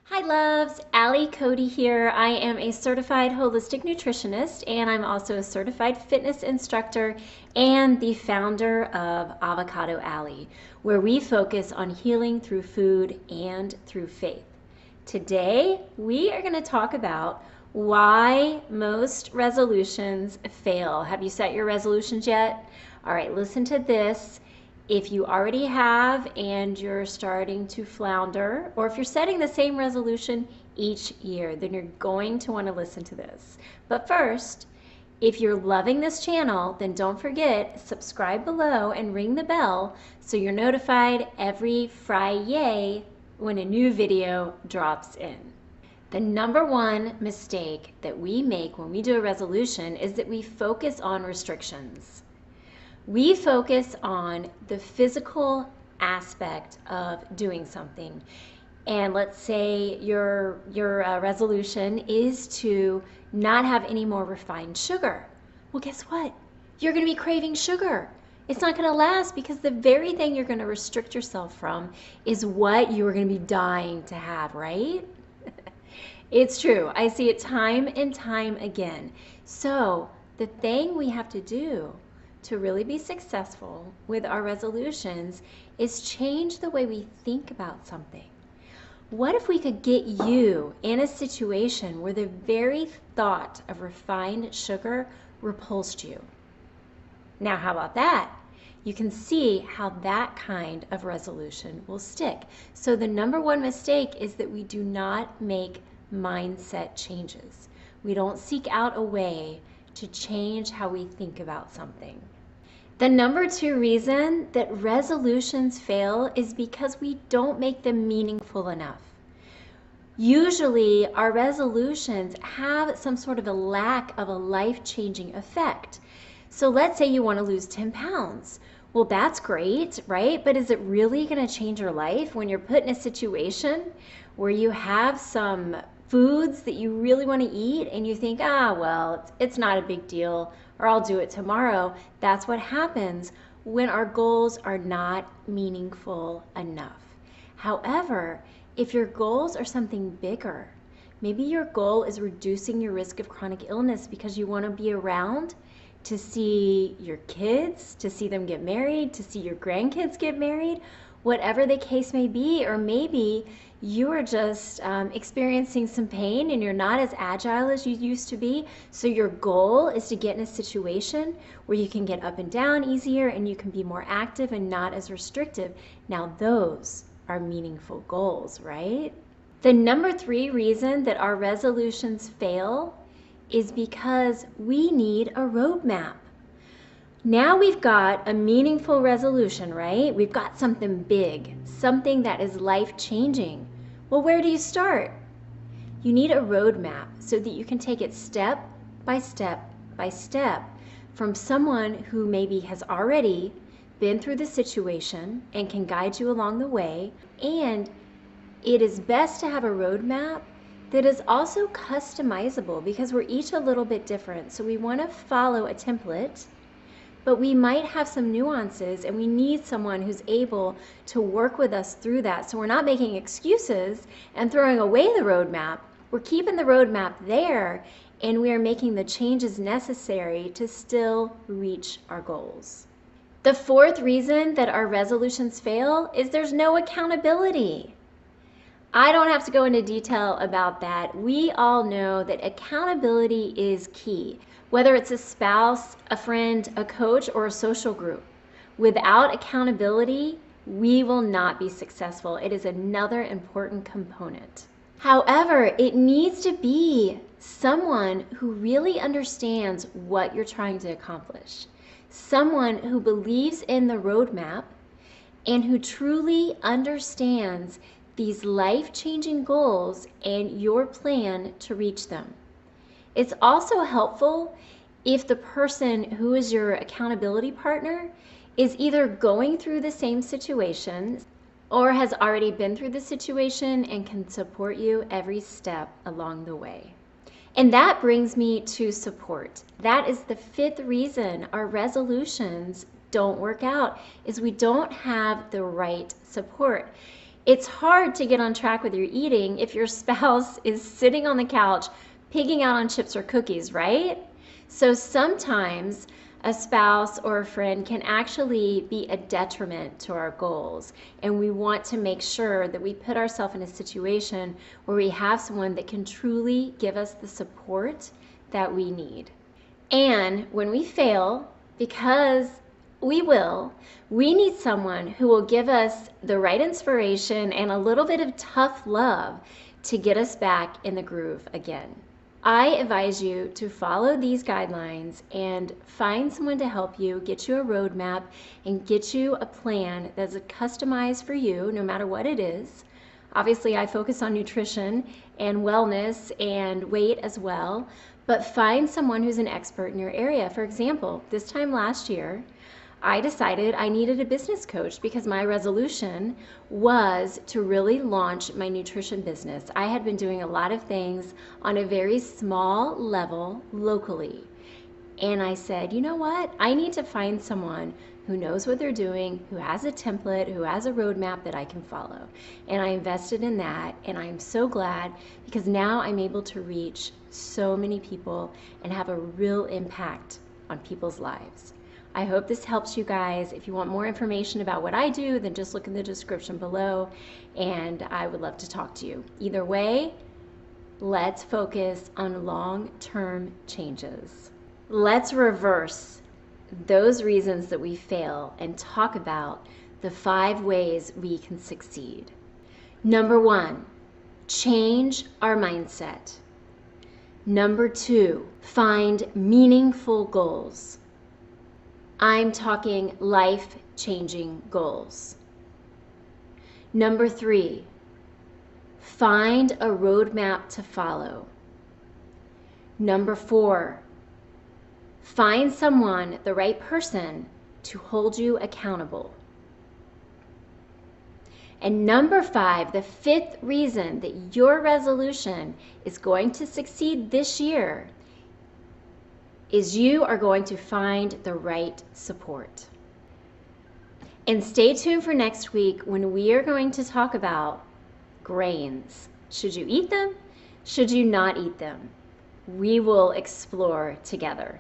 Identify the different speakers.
Speaker 1: Hi loves, Allie Cody here. I am a certified holistic nutritionist and I'm also a certified fitness instructor and the founder of Avocado Alley, where we focus on healing through food and through faith. Today, we are going to talk about why most resolutions fail. Have you set your resolutions yet? All right, listen to this. If you already have and you're starting to flounder, or if you're setting the same resolution each year, then you're going to want to listen to this. But first, if you're loving this channel, then don't forget, subscribe below and ring the bell so you're notified every Friday when a new video drops in. The number one mistake that we make when we do a resolution is that we focus on restrictions. We focus on the physical aspect of doing something. And let's say your resolution is to not have any more refined sugar. Well, guess what? You're going to be craving sugar. It's not going to last because the very thing you're going to restrict yourself from is what you are going to be dying to have, right? It's true. I see it time and time again. So the thing we have to do to really be successful with our resolutions is change the way we think about something. What if we could get you in a situation where the very thought of refined sugar repulsed you? Now, how about that? You can see how that kind of resolution will stick. So the number one mistake is that we do not make mindset changes. We don't seek out a way to change how we think about something. The number two reason that resolutions fail is because we don't make them meaningful enough. Usually our resolutions have some sort of a lack of a life-changing effect. So let's say you want to lose 10 pounds. Well, that's great, right? But is it really going to change your life when you're put in a situation where you have some foods that you really want to eat and you think, well, it's not a big deal, or I'll do it tomorrow? That's what happens when our goals are not meaningful enough. However, if your goals are something bigger, maybe your goal is reducing your risk of chronic illness because you want to be around to see your kids, to see them get married, to see your grandkids get married, whatever the case may be. Or maybe you are just experiencing some pain and you're not as agile as you used to be. So your goal is to get in a situation where you can get up and down easier and you can be more active and not as restrictive. Now those are meaningful goals, right? The number three reason that our resolutions fail is because we need a roadmap. Now we've got a meaningful resolution, right? We've got something big, something that is life-changing. Well, where do you start? You need a roadmap so that you can take it step by step by step from someone who maybe has already been through the situation and can guide you along the way. And it is best to have a roadmap that is also customizable because we're each a little bit different. So we want to follow a template, but we might have some nuances and we need someone who's able to work with us through that. So we're not making excuses and throwing away the roadmap. We're keeping the roadmap there and we are making the changes necessary to still reach our goals. The fourth reason that our resolutions fail is there's no accountability. I don't have to go into detail about that. We all know that accountability is key, whether it's a spouse, a friend, a coach, or a social group. Without accountability, we will not be successful. It is another important component. However, it needs to be someone who really understands what you're trying to accomplish, someone who believes in the roadmap and who truly understands these life-changing goals and your plan to reach them. It's also helpful if the person who is your accountability partner is either going through the same situation or has already been through the situation and can support you every step along the way. And that brings me to support. That is the fifth reason our resolutions don't work out, is we don't have the right support. It's hard to get on track with your eating if your spouse is sitting on the couch pigging out on chips or cookies, right? So sometimes a spouse or a friend can actually be a detriment to our goals. And we want to make sure that we put ourselves in a situation where we have someone that can truly give us the support that we need. And when we fail, because we will, we need someone who will give us the right inspiration and a little bit of tough love to get us back in the groove again. I advise you to follow these guidelines and find someone to help you, get you a roadmap, and get you a plan that's customized for you, no matter what it is. Obviously, I focus on nutrition and wellness and weight as well, but find someone who's an expert in your area. For example, this time last year, I decided I needed a business coach because my resolution was to really launch my nutrition business. I had been doing a lot of things on a very small level locally. And I said, you know what? I need to find someone who knows what they're doing, who has a template, who has a roadmap that I can follow. And I invested in that, and I'm so glad because now I'm able to reach so many people and have a real impact on people's lives. I hope this helps you guys. If you want more information about what I do, then just look in the description below, and I would love to talk to you. Either way, let's focus on long-term changes. Let's reverse those reasons that we fail and talk about the 5 ways we can succeed. Number 1, change our mindset. Number 2, find meaningful goals. I'm talking life-changing goals. Number 3, find a roadmap to follow. Number 4, find someone, the right person, to hold you accountable. And number 5, the 5th reason that your resolution is going to succeed this year is you are going to find the right support. And stay tuned for next week when we are going to talk about grains. Should you eat them? Should you not eat them? We will explore together.